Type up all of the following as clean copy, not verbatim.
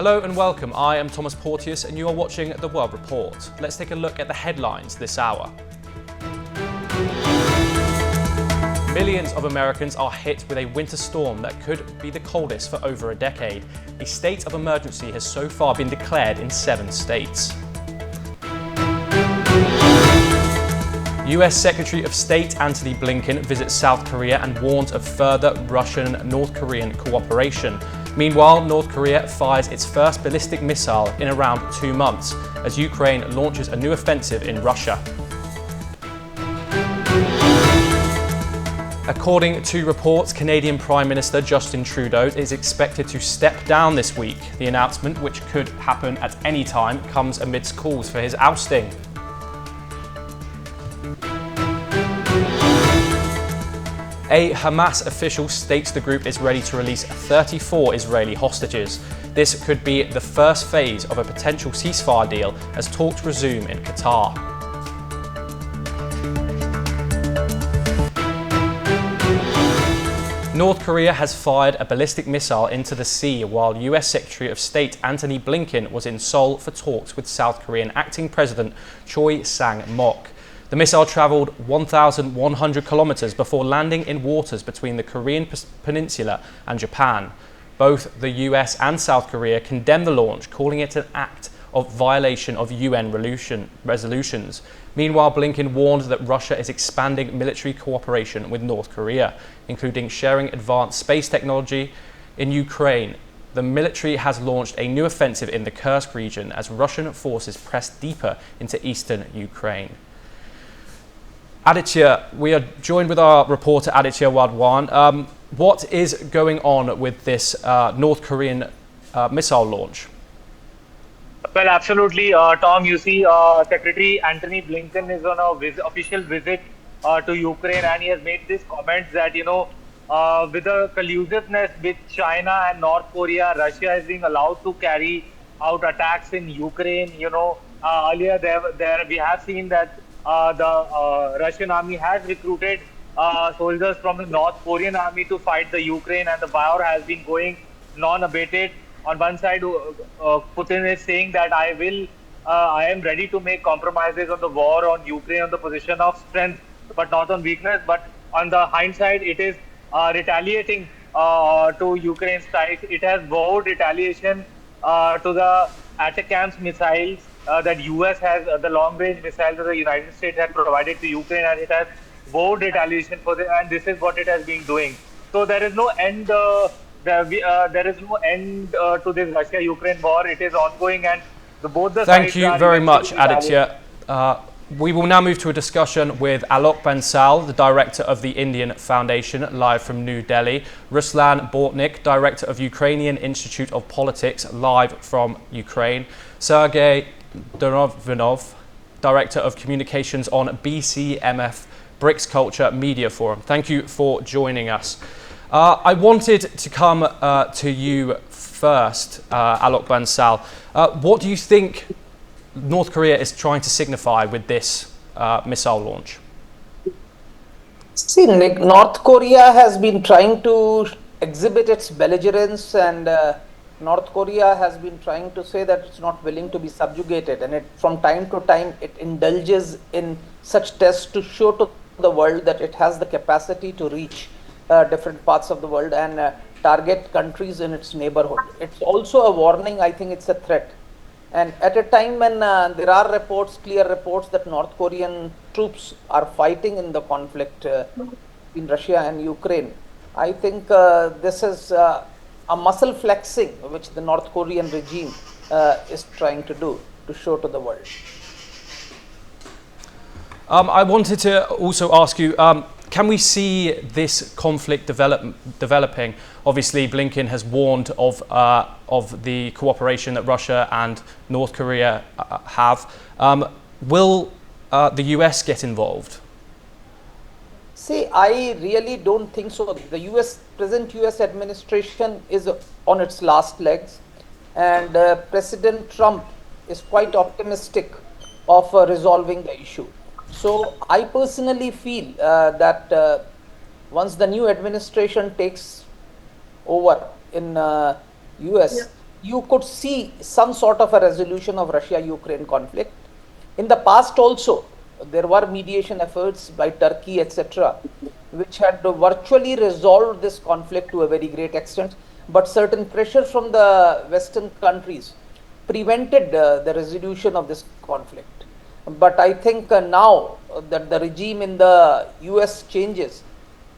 Hello and welcome. I am Thomas Porteus and you are watching The World Report. Let's take a look at the headlines this hour. Millions of Americans are hit with a winter storm that could be the coldest for over a decade. A state of emergency has so far been declared in 7 states. U.S. Secretary of State Antony Blinken visits South Korea and warns of further Russian-North Korean cooperation. Meanwhile, North Korea fires its first ballistic missile in around 2 months as Ukraine launches a new offensive in Russia. According to reports, Canadian Prime Minister Justin Trudeau is expected to step down this week. The announcement, which could happen at any time, comes amidst calls for his ousting. A Hamas official states the group is ready to release 34 Israeli hostages. This could be the first phase of a potential ceasefire deal as talks resume in Qatar. North Korea has fired a ballistic missile into the sea while U.S. Secretary of State Antony Blinken was in Seoul for talks with South Korean acting President Choi Sang-mok. The missile travelled 1,100 kilometres before landing in waters between the Korean peninsula and Japan. Both the US and South Korea condemned the launch, calling it an act of violation of UN resolutions. Meanwhile, Blinken warned that Russia is expanding military cooperation with North Korea, including sharing advanced space technology. In Ukraine, the military has launched a new offensive in the Kursk region as Russian forces press deeper into eastern Ukraine. Aditya, we are joined with our reporter Aditya Wadwan. What is going on with this North Korean missile launch? Well, absolutely, Tom. You see, Secretary Antony Blinken is on a official visit to Ukraine, and he has made this comment that, with the collusiveness with China and North Korea, Russia is being allowed to carry out attacks in Ukraine. Earlier we have seen that the Russian army has recruited soldiers from the North Korean army to fight the Ukraine, and the war has been going non-abated. On one side, Putin is saying that I am ready to make compromises on the war on Ukraine on the position of strength, but not on weakness. But on the hindsight, it is retaliating to Ukraine's strikes. It has vowed retaliation to the ATACMS missiles that US has, the long-range missiles that the United States has provided to Ukraine, and it has vowed retaliation for this, and this is what it has been doing. So there is no end. There is no end to this Russia-Ukraine war. It is ongoing, and both the sides. Thank you very much, Aditya. We will now move to a discussion with Alok Bansal, the director of the Indian Foundation, live from New Delhi. Ruslan Bortnik, director of Ukrainian Institute of Politics, live from Ukraine. Sergei Donovinov, director of communications on BCMF BRICS Culture Media Forum. Thank you for joining us. I wanted to come to you first, Alok Bansal. What do you think North Korea is trying to signify with this missile launch? See, Nick, North Korea has been trying to exhibit its belligerence, and North Korea has been trying to say that it's not willing to be subjugated, and from time to time it indulges in such tests to show to the world that it has the capacity to reach different parts of the world and target countries in its neighborhood. It's also a warning. I think it's a threat. And at a time when there are reports, clear reports that North Korean troops are fighting in the conflict in Russia and Ukraine, I think this is a muscle flexing which the North Korean regime is trying to do to show to the world. I wanted to also ask you, can we see this conflict developing? Obviously, Blinken has warned of the cooperation that Russia and North Korea have. Will the US get involved? See, I really don't think so. The present US administration is on its last legs, and President Trump is quite optimistic of resolving the issue. So I personally feel that once the new administration takes over in US, you could see some sort of a resolution of Russia-Ukraine conflict. In the past also, there were mediation efforts by Turkey, etc., which had virtually resolved this conflict to a very great extent, but certain pressure from the Western countries prevented the resolution of this conflict. But I think now that the regime in the US changes,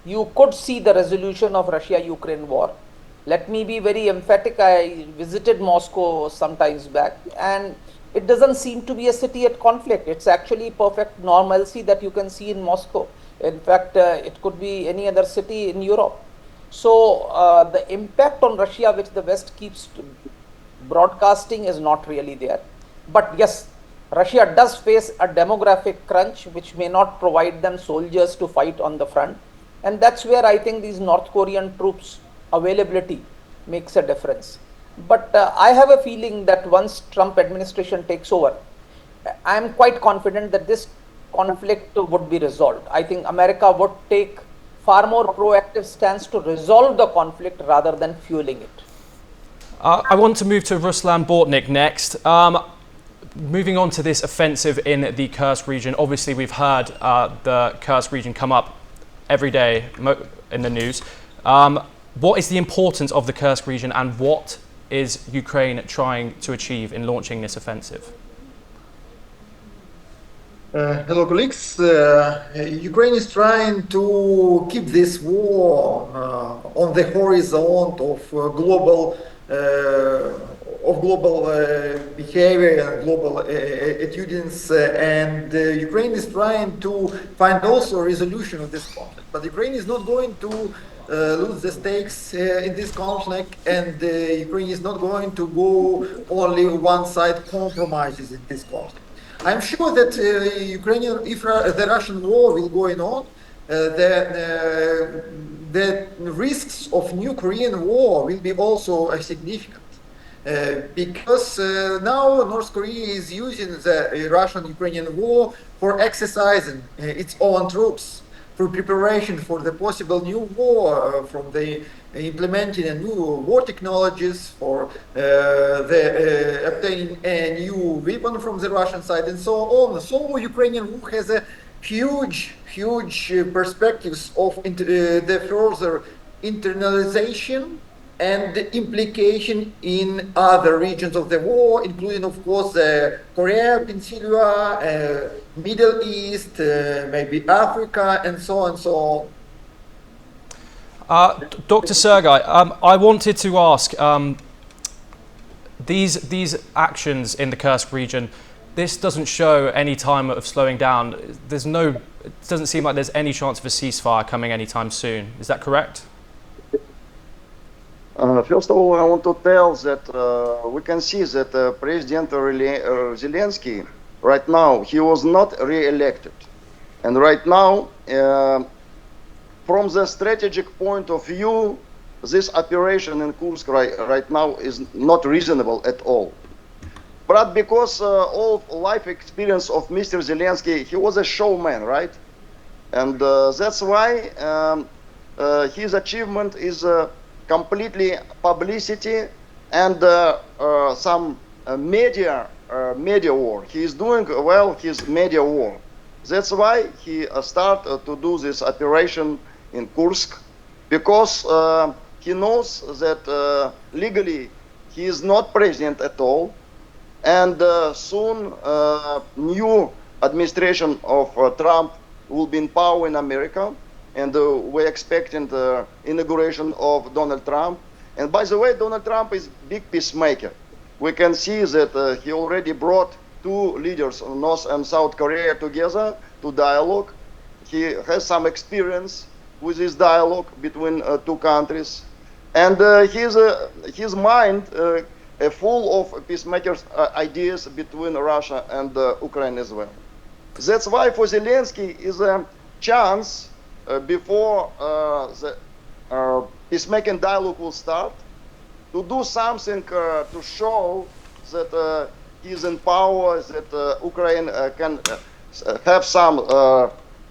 you could see the resolution of Russia-Ukraine war. Let me be very emphatic. I visited Moscow some times back, and it doesn't seem to be a city at conflict. It's actually perfect normalcy that you can see in Moscow. In fact, it could be any other city in Europe. So the impact on Russia, which the West keeps broadcasting, is not really there. But yes, Russia does face a demographic crunch, which may not provide them soldiers to fight on the front. And that's where I think these North Korean troops availability makes a difference. But I have a feeling that once Trump administration takes over, I am quite confident that this conflict would be resolved. I think America would take far more proactive stance to resolve the conflict rather than fueling it. I want to move to Ruslan Bortnik next. Moving on to this offensive in the Kursk region, obviously we've heard the Kursk region come up every day in the news. What is the importance of the Kursk region, and what is Ukraine trying to achieve in launching this offensive? Hello, colleagues. Ukraine is trying to keep this war on the horizon of global behavior and global attitudes, and Ukraine is trying to find also a resolution of this conflict. But Ukraine is not going to lose the stakes in this conflict, and Ukraine is not going to go only one-side compromises in this conflict. I'm sure that Ukrainian, if the Russian war will go on, the risks of new Korean war will be also significant. Because now North Korea is using the Russian-Ukrainian war for exercising its own troops, for preparation for the possible new war, from the implementing a new war technologies, for the obtaining a new weapon from the Russian side, and so on. So Ukrainian war has a huge perspectives of the further internalization and implication in other regions of the war, including, of course, the Korea Peninsula, Middle East, maybe Africa, and so on and so on. Dr. Sergei, I wanted to ask, these actions in the Kursk region, this doesn't show any time of slowing down. It doesn't seem like there's any chance of a ceasefire coming anytime soon. Is that correct? First of all, I want to tell that we can see that President Zelensky, right now, he was not re-elected. And right now, from the strategic point of view, this operation in Kursk right now is not reasonable at all. But because all life experience of Mr. Zelensky, he was a showman, right? And that's why his achievement is completely publicity and some media war. He is doing well his media war. That's why he started to do this operation in Kursk, because he knows that legally he is not president at all, and soon new administration of Trump will be in power in America, and we're expecting the inauguration of Donald Trump. And by the way, Donald Trump is big peacemaker. We can see that he already brought two leaders, North and South Korea, together to dialogue. He has some experience with this dialogue between two countries, and his mind full of peacemakers ideas between Russia and Ukraine as well. That's why for Zelensky is a chance before the peacemaking dialogue will start, to do something to show that he is in power, that Ukraine can have some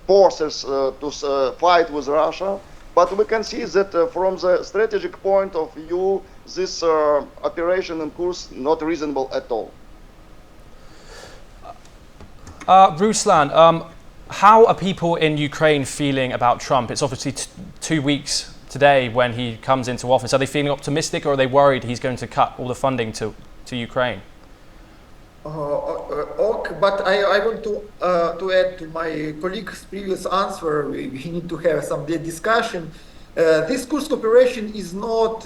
forces to fight with Russia. But we can see that from the strategic point of view, this operation in Kursk not reasonable at all. Ruslan, how are people in Ukraine feeling about Trump? It's obviously 2 weeks today when he comes into office. Are they feeling optimistic, or are they worried he's going to cut all the funding to Ukraine? Okay, but I want to add to my colleague's previous answer. We need to have some discussion. This Kursk operation is not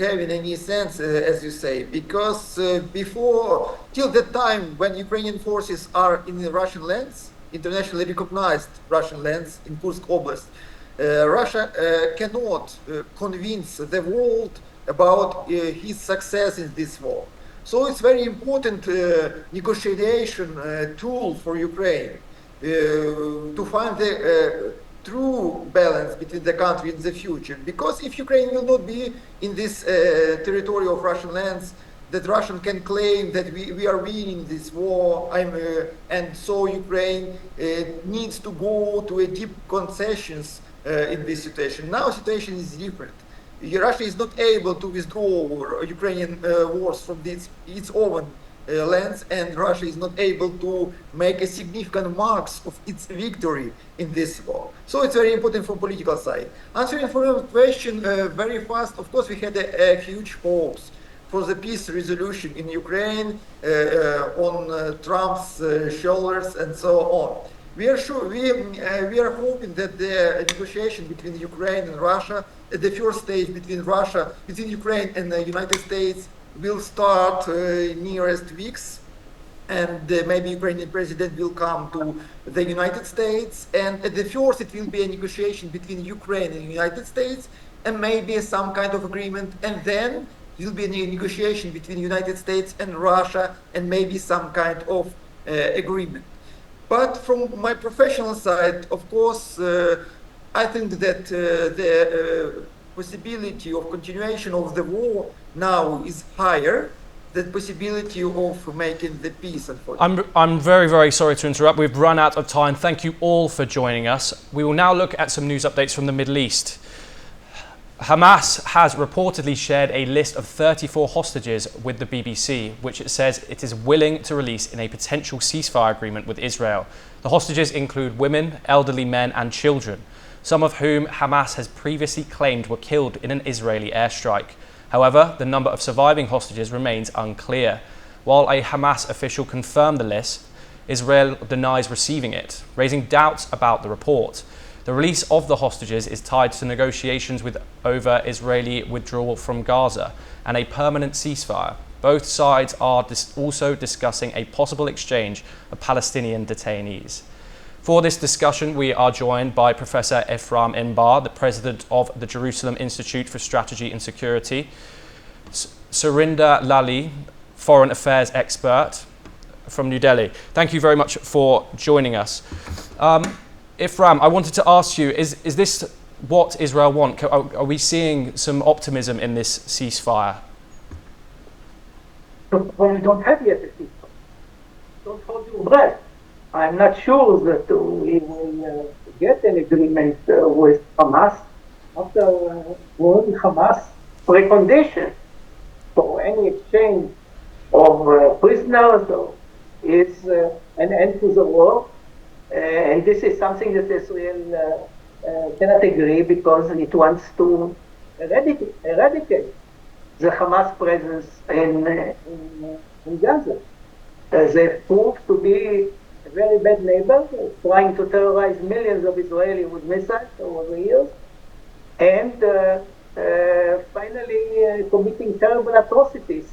having any sense, as you say, because before, till the time when Ukrainian forces are in the Russian lands, internationally recognized Russian lands in Kursk Oblast, Russia cannot convince the world about his success in this war. So it's very important negotiation tool for Ukraine to find the true balance between the country in the future. Because if Ukraine will not be in this territory of Russian lands, that Russia can claim that we are winning this war, and so Ukraine needs to go to a deep concessions in this situation. Now situation is different. Russia is not able to withdraw Ukrainian wars from its own lands, and Russia is not able to make a significant marks of its victory in this war. So it's very important from political side. Answering for your question very fast, of course we had a huge hopes for the peace resolution in Ukraine on Trump's shoulders and so on. We are hoping that the negotiation between Ukraine and Russia, at the first stage between Ukraine and the United States, will start nearest weeks, and maybe Ukrainian president will come to the United States, and at the first it will be a negotiation between Ukraine and the United States, and maybe some kind of agreement, and then it will be a negotiation between the United States and Russia, and maybe some kind of agreement. But from my professional side, of course, I think that the possibility of continuation of the war now is higher than possibility of making the peace, unfortunately. I'm very, very sorry to interrupt. We've run out of time. Thank you all for joining us. We will now look at some news updates from the Middle East. Hamas has reportedly shared a list of 34 hostages with the BBC, which it says it is willing to release in a potential ceasefire agreement with Israel. The hostages include women, elderly men and children, some of whom Hamas has previously claimed were killed in an Israeli airstrike. However, the number of surviving hostages remains unclear. While a Hamas official confirmed the list, Israel denies receiving it, raising doubts about the report. The release of the hostages is tied to negotiations over Israeli withdrawal from Gaza and a permanent ceasefire. Both sides are also discussing a possible exchange of Palestinian detainees. For this discussion, we are joined by Professor Ephraim Inbar, the president of the Jerusalem Institute for Strategy and Security, Surinder Lally, foreign affairs expert from New Delhi. Thank you very much for joining us. Ephraim, I wanted to ask you, is this what Israel want? Are we seeing some optimism in this ceasefire? Well, we don't have yet a ceasefire. Don't hold your breath. I'm not sure that we will get an agreement with Hamas. After all, Hamas precondition for any exchange of prisoners is an end to the war. And this is something that Israel cannot agree, because it wants to eradicate the Hamas presence in Gaza. They've proved to be a very bad neighbor, trying to terrorize millions of Israelis with missiles over the years, and finally committing terrible atrocities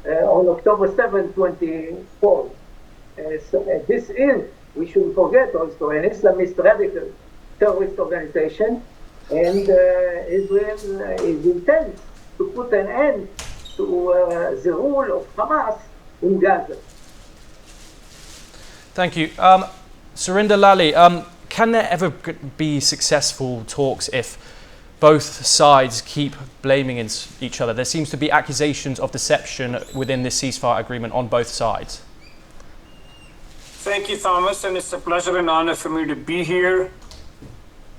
on October 7, 2024. So this is, we shouldn't forget also, an Islamist radical terrorist organization, and Israel is intent to put an end to the rule of Hamas in Gaza. Thank you. Surinder Lally, can there ever be successful talks if both sides keep blaming each other? There seems to be accusations of deception within this ceasefire agreement on both sides. Thank you, Thomas, and it's a pleasure and honor for me to be here.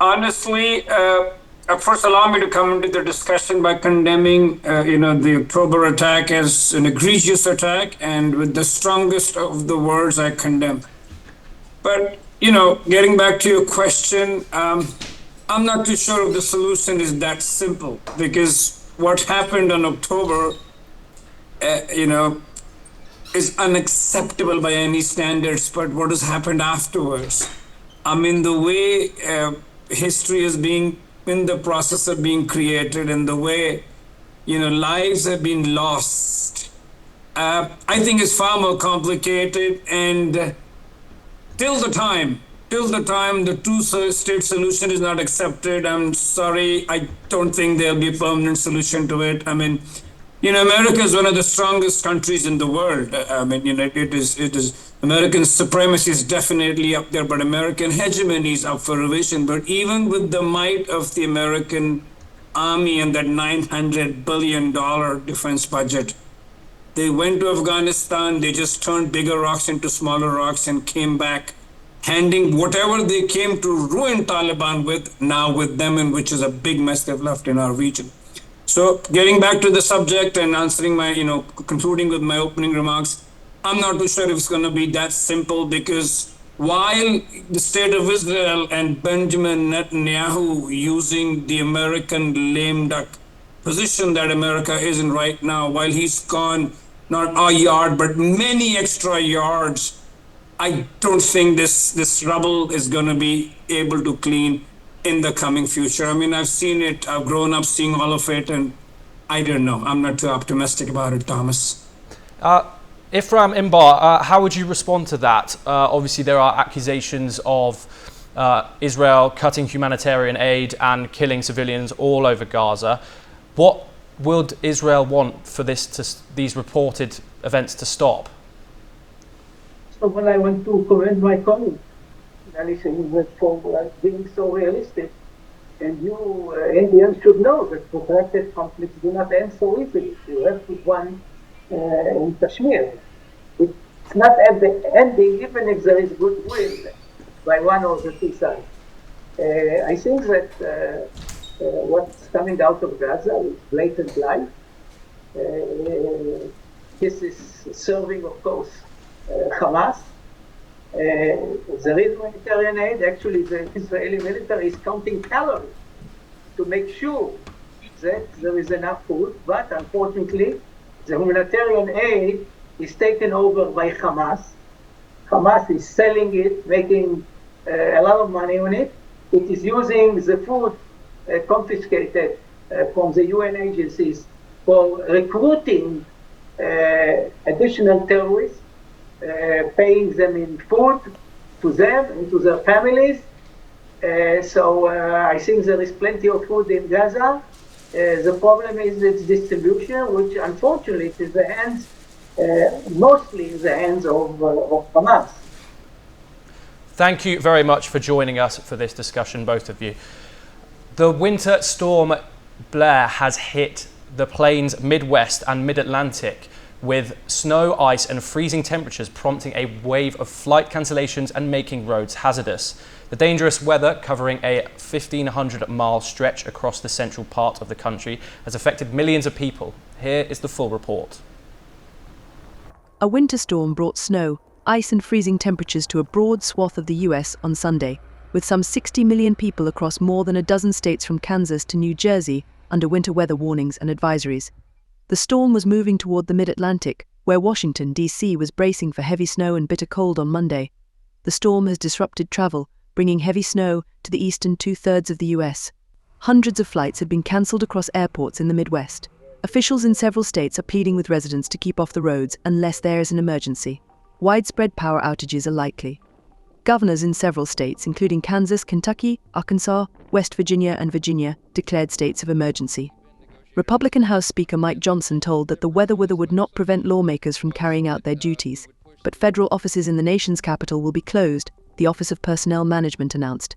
Honestly, First, allow me to come into the discussion by condemning, the October attack as an egregious attack, and with the strongest of the words, I condemn. But, getting back to your question, I'm not too sure if the solution is that simple, because what happened on October, is unacceptable by any standards, but what has happened afterwards, I mean, the way history is being in the process of being created and the way, lives have been lost, I think is far more complicated. And till the time the two-state solution is not accepted, I'm sorry, I don't think there'll be a permanent solution to it. I mean, America is one of the strongest countries in the world. I mean, it is American supremacy is definitely up there, but American hegemony is up for revision. But even with the might of the American army and that $900 billion defense budget, they went to Afghanistan, they just turned bigger rocks into smaller rocks and came back, handing whatever they came to ruin Taliban with, now with them, and which is a big mess they've left in our region. So getting back to the subject and answering my, concluding with my opening remarks, I'm not too sure if it's going to be that simple, because while the state of Israel and Benjamin Netanyahu using the American lame duck position that America is in right now, while he's gone not a yard, but many extra yards, I don't think this rubble is going to be able to clean in the coming future. I mean, I've seen it, I've grown up seeing all of it, and I don't know. I'm not too optimistic about it, Thomas. Ifram Imbar, how would you respond to that? Obviously, there are accusations of Israel cutting humanitarian aid and killing civilians all over Gaza. What would Israel want for these reported events to stop? So, well, I want to commend my colleague, Alison, for being so realistic. And you Indians should know that protracted conflicts do not end so easily. You have put one in Kashmir. It's not at the ending, even if there is goodwill by one or the two sides. I think that what's coming out of Gaza is blatant lie. This is serving, of course, Hamas. There is humanitarian aid. Actually, the Israeli military is counting calories to make sure that there is enough food, but unfortunately, the humanitarian aid is taken over by Hamas. Hamas is selling it, making a lot of money on it. It is using the food confiscated from the UN agencies for recruiting additional terrorists, paying them in food to them and to their families. So I think there is plenty of food in Gaza. The problem is its distribution, which unfortunately is in the hands, mostly in the hands of Hamas. Thank you very much for joining us for this discussion, both of you. The winter storm Blair has hit the plains Midwest and Mid-Atlantic, with snow, ice and freezing temperatures prompting a wave of flight cancellations and making roads hazardous. The dangerous weather, covering a 1,500-mile stretch across the central part of the country, has affected millions of people. Here is the full report. A winter storm brought snow, ice and freezing temperatures to a broad swath of the U.S. on Sunday, with some 60 million people across more than a dozen states from Kansas to New Jersey under winter weather warnings and advisories. The storm was moving toward the mid-Atlantic, where Washington, D.C. was bracing for heavy snow and bitter cold on Monday. The storm has disrupted travel, bringing heavy snow to the eastern two-thirds of the U.S. Hundreds of flights have been cancelled across airports in the Midwest. Officials in several states are pleading with residents to keep off the roads unless there is an emergency. Widespread power outages are likely. Governors in several states, including Kansas, Kentucky, Arkansas, West Virginia and Virginia, declared states of emergency. Republican House Speaker Mike Johnson told that the weather would not prevent lawmakers from carrying out their duties, but federal offices in the nation's capital will be closed, the Office of Personnel Management announced.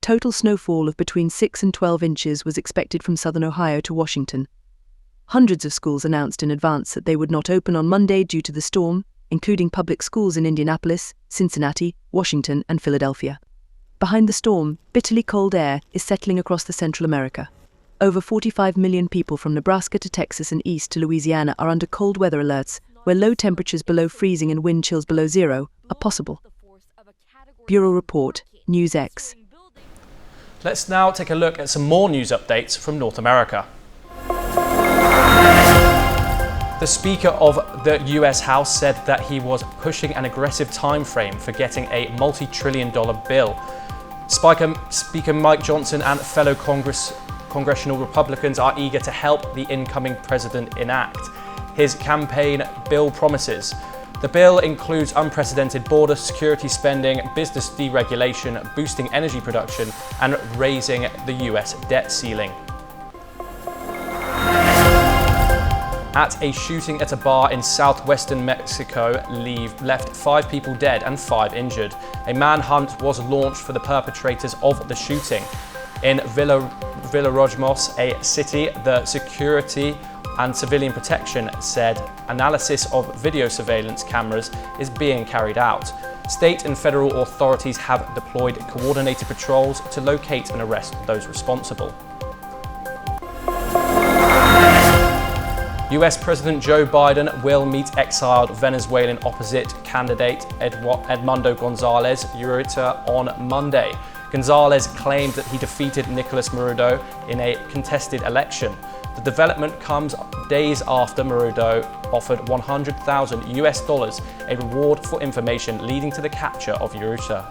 Total snowfall of between 6 and 12 inches was expected from southern Ohio to Washington. Hundreds of schools announced in advance that they would not open on Monday due to the storm, including public schools in Indianapolis, Cincinnati, Washington and Philadelphia. Behind the storm, bitterly cold air is settling across the Central America. Over 45 million people from Nebraska to Texas and east to Louisiana are under cold weather alerts, where low temperatures below freezing and wind chills below zero are possible. Bureau Report, NewsX. Let's now take a look at some more news updates from North America. The Speaker of the U.S. House said that he was pushing an aggressive time frame for getting a multi-trillion-dollar bill. Speaker Mike Johnson and fellow congressional Republicans are eager to help the incoming president enact his campaign bill promises. The bill includes unprecedented border security spending, business deregulation, boosting energy production, and raising the U.S. debt ceiling. At a shooting at a bar in southwestern Mexico left 5 people dead and 5 injured. A manhunt was launched for the perpetrators of the shooting. In Villarojmos, a city, the Security and Civilian Protection said analysis of video surveillance cameras is being carried out. State and federal authorities have deployed coordinated patrols to locate and arrest those responsible. US President Joe Biden will meet exiled Venezuelan opposite candidate Edmundo González Urrutia on Monday. González claimed that he defeated Nicolas Maduro in a contested election. The development comes days after Maduro offered $100,000 US, a reward for information leading to the capture of Urrutia.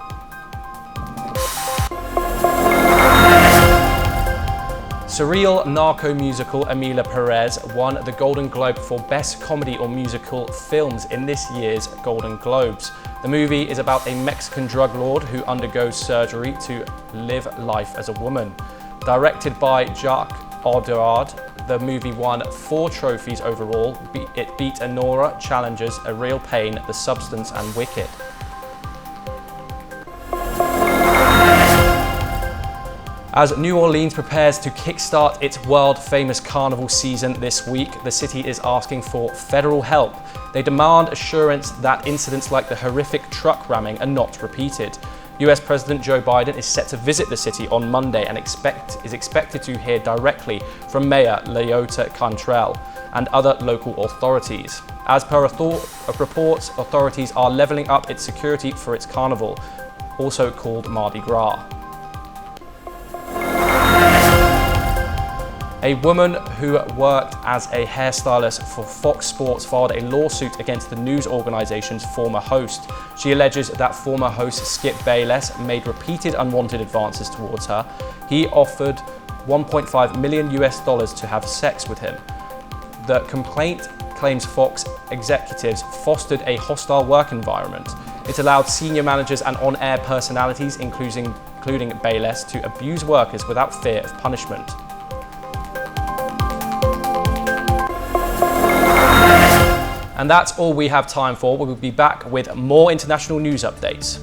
Surreal narco musical Emilia Perez won the Golden Globe for Best Comedy or Musical Films in this year's Golden Globes. The movie is about a Mexican drug lord who undergoes surgery to live life as a woman. Directed by Jacques Audiard, the movie won 4 trophies overall. It beat Anora, Challengers, A Real Pain, The Substance, and Wicked. As New Orleans prepares to kickstart its world-famous carnival season this week, the city is asking for federal help. They demand assurance that incidents like the horrific truck ramming are not repeated. US President Joe Biden is set to visit the city on Monday and is expected to hear directly from Mayor Leota Cantrell and other local authorities. As per reports, authorities are leveling up its security for its carnival, also called Mardi Gras. A woman who worked as a hairstylist for Fox Sports filed a lawsuit against the news organization's former host. She alleges that former host Skip Bayless made repeated unwanted advances towards her. He offered $1.5 million to have sex with him. The complaint claims Fox executives fostered a hostile work environment. It allowed senior managers and on-air personalities, including Bayless, to abuse workers without fear of punishment. And that's all we have time for. We will be back with more international news updates.